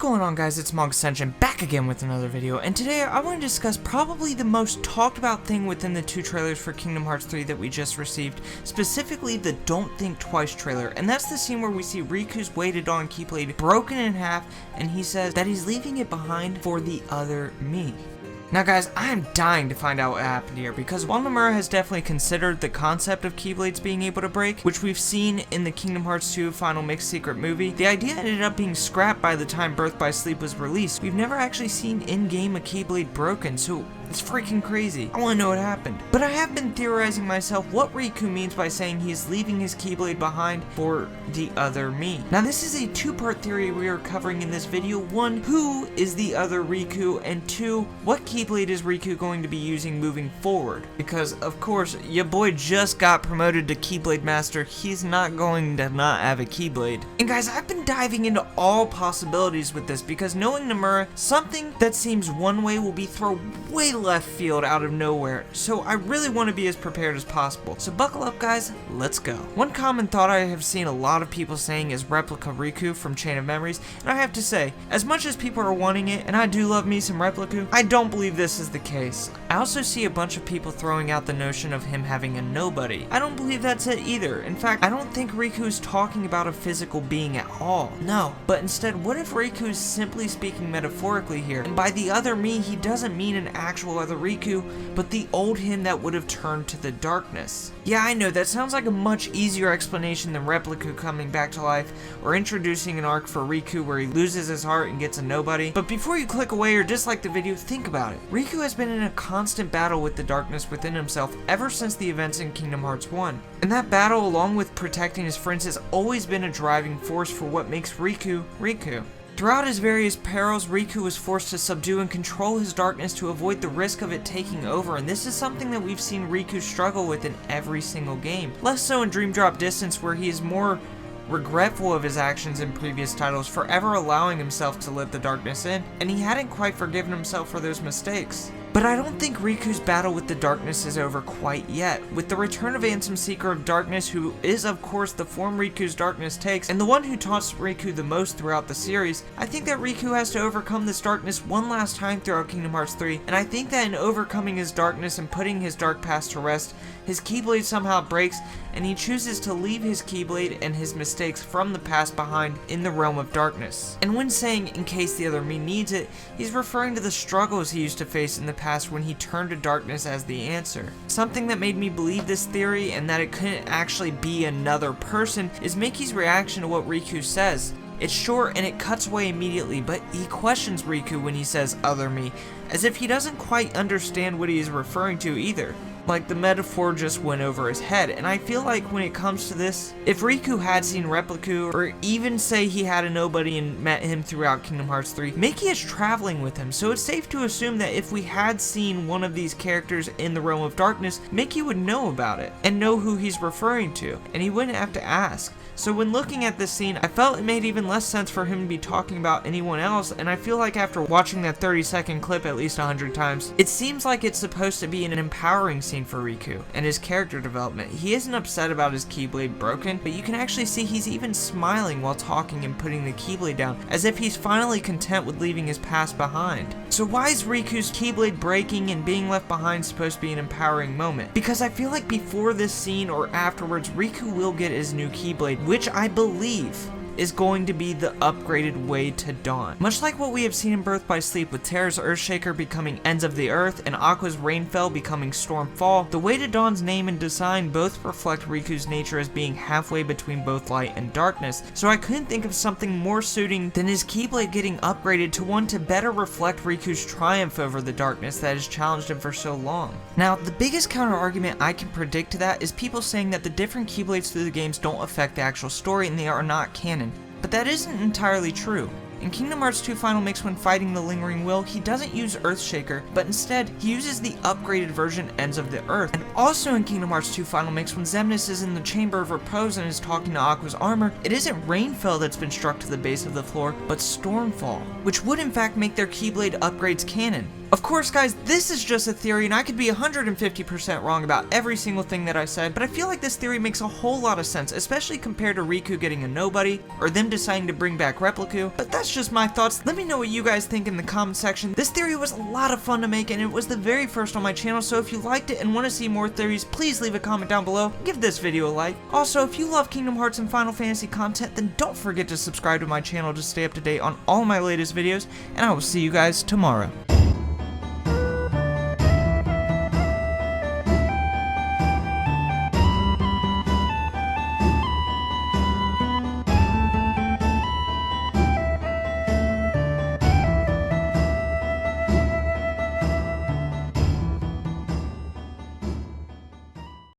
going on, guys? It's Ascension back again with another video, and today I want to discuss probably the most talked about thing within the two trailers for Kingdom Hearts 3 that we just received, specifically the Don't Think Twice trailer, and that's the scene where we see Riku's weighted on keyblade broken in half, and he says that he's leaving it behind for the other me. Now guys, I am dying to find out what happened here, because while Nomura has definitely considered the concept of keyblades being able to break, which we've seen in the Kingdom Hearts 2 Final Mix Secret movie, the idea ended up being scrapped by the time Birth by Sleep was released. We've never actually seen in-game a keyblade broken, so it's freaking crazy. I want to know what happened. But I have been theorizing myself what Riku means by saying he is leaving his keyblade behind for the other me. Now this is a two-part theory we are covering in this video. One, who is the other Riku? And two, what keyblade is Riku going to be using moving forward? Because of course, your boy just got promoted to Keyblade Master. He's not going to not have a keyblade. And guys, I've been diving into all possibilities with this, because knowing Nomura, something that seems one way will be thrown way left field out of nowhere, so I really want to be as prepared as possible. So buckle up guys, let's go. One common thought I have seen a lot of people saying is Replica Riku from Chain of Memories, and I have to say, as much as people are wanting it, and I do love me some Replica, I don't believe this is the case. I also see a bunch of people throwing out the notion of him having a nobody. I don't believe that's it either. In fact, I don't think Riku is talking about a physical being at all. No, but instead, what if Riku is simply speaking metaphorically here, and by the other me, he doesn't mean an actual other Riku, but the old him that would have turned to the darkness. Yeah, I know, that sounds like a much easier explanation than Replica coming back to life, or introducing an arc for Riku where he loses his heart and gets a nobody. But before you click away or dislike the video, think about it. Riku has been in a constant battle with the darkness within himself ever since the events in Kingdom Hearts 1. And that battle, along with protecting his friends, has always been a driving force for what makes Riku, Riku. Throughout his various perils, Riku was forced to subdue and control his darkness to avoid the risk of it taking over, and this is something that we've seen Riku struggle with in every single game. Less so in Dream Drop Distance, where he is more regretful of his actions in previous titles, forever allowing himself to let the darkness in, and he hadn't quite forgiven himself for those mistakes. But I don't think Riku's battle with the darkness is over quite yet. With the return of Ansem Seeker of Darkness, who is of course the form Riku's darkness takes, and the one who taunts Riku the most throughout the series, I think that Riku has to overcome this darkness one last time throughout Kingdom Hearts 3, and I think that in overcoming his darkness and putting his dark past to rest, his keyblade somehow breaks, and he chooses to leave his keyblade and his mistakes from the past behind in the realm of darkness. And when saying in case the other me needs it, he's referring to the struggles he used to face in the past when he turned to darkness as the answer. Something that made me believe this theory and that it couldn't actually be another person is Mickey's reaction to what Riku says. It's short and it cuts away immediately, but he questions Riku when he says other me, as if he doesn't quite understand what he is referring to either. Like the metaphor just went over his head, and I feel like when it comes to this, if Riku had seen Replica, or even say he had a nobody and met him throughout Kingdom Hearts 3, Mickey is traveling with him, so it's safe to assume that if we had seen one of these characters in the realm of darkness, Mickey would know about it, and know who he's referring to, and he wouldn't have to ask. So when looking at this scene, I felt it made even less sense for him to be talking about anyone else, and I feel like after watching that 30-second clip at least 100 times, it seems like it's supposed to be an empowering scene for Riku and his character development. He isn't upset about his keyblade broken, but you can actually see he's even smiling while talking and putting the keyblade down, as if he's finally content with leaving his past behind. So why is Riku's keyblade breaking and being left behind supposed to be an empowering moment? Because I feel like before this scene or afterwards, Riku will get his new keyblade, which I believe is going to be the upgraded Way to Dawn. Much like what we have seen in Birth by Sleep, with Terra's Earthshaker becoming Ends of the Earth and Aqua's Rainfell becoming Stormfall, the Way to Dawn's name and design both reflect Riku's nature as being halfway between both light and darkness, so I couldn't think of something more suiting than his keyblade getting upgraded to one to better reflect Riku's triumph over the darkness that has challenged him for so long. Now, the biggest counter argument I can predict to that is people saying that the different keyblades through the games don't affect the actual story and they are not canon. But that isn't entirely true. In Kingdom Hearts 2 Final Mix, when fighting the Lingering Will, he doesn't use Earthshaker, but instead, he uses the upgraded version Ends of the Earth. And also in Kingdom Hearts 2 Final Mix, when Xemnas is in the Chamber of Repose and is talking to Aqua's armor, it isn't Rainfell that's been struck to the base of the floor, but Stormfall, which would in fact make their Keyblade upgrades canon. Of course, guys, this is just a theory, and I could be 150% wrong about every single thing that I said, but I feel like this theory makes a whole lot of sense, especially compared to Riku getting a nobody, or them deciding to bring back Repliku. But that's just my thoughts. Let me know what you guys think in the comment section. This theory was a lot of fun to make, and it was the very first on my channel, so if you liked it and want to see more theories, please leave a comment down below. Give this video a like. Also, if you love Kingdom Hearts and Final Fantasy content, then don't forget to subscribe to my channel to stay up to date on all my latest videos, and I will see you guys tomorrow.